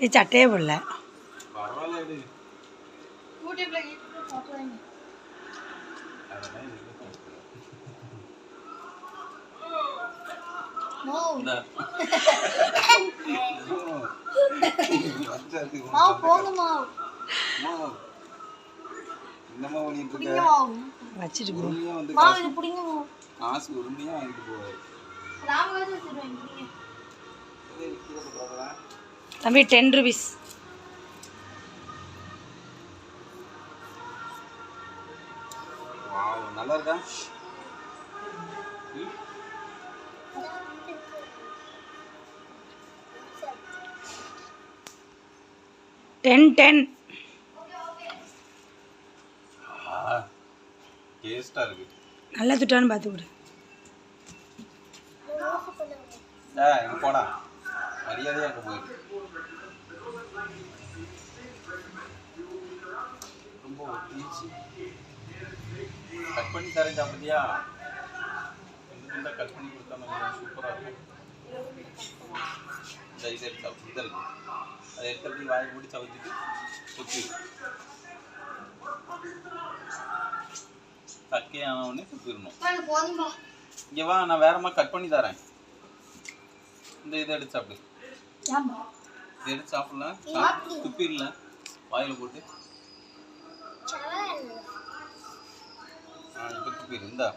இது சட்டையே போடல. தம்பி 10 ரூபீஸ். நல்லா இருக்கா? $10 டேஸ்டா இருக்கு. நல்லா துட்டான்னு பார்த்து கொடு. இங்க போடா, மரியாதையா இருக்க போய் ரொம்ப ஒட்டிச்சு. கட் பண்ணி தரேன் சாப்பிட்டியா? இந்த கட் பண்ணி கொடுத்தா சூப்பராக இருக்கும். இந்த இதை எடுத்து சாப்பிட்டு இருக்கு. அதை எடுத்து வாயை மூடி சவச்சிட்டு சுற்றி கக்கையான உடனே சுற்றிடணும். இங்கே வா, நான் வேறமா கட் பண்ணி தரேன். இந்த இதை எடுத்து சாப்பிடு. இதை எடுத்து சாப்பிடலாம், துப்பிடல, வாயில் போட்டு இப்போ துப்பிடு. இந்தா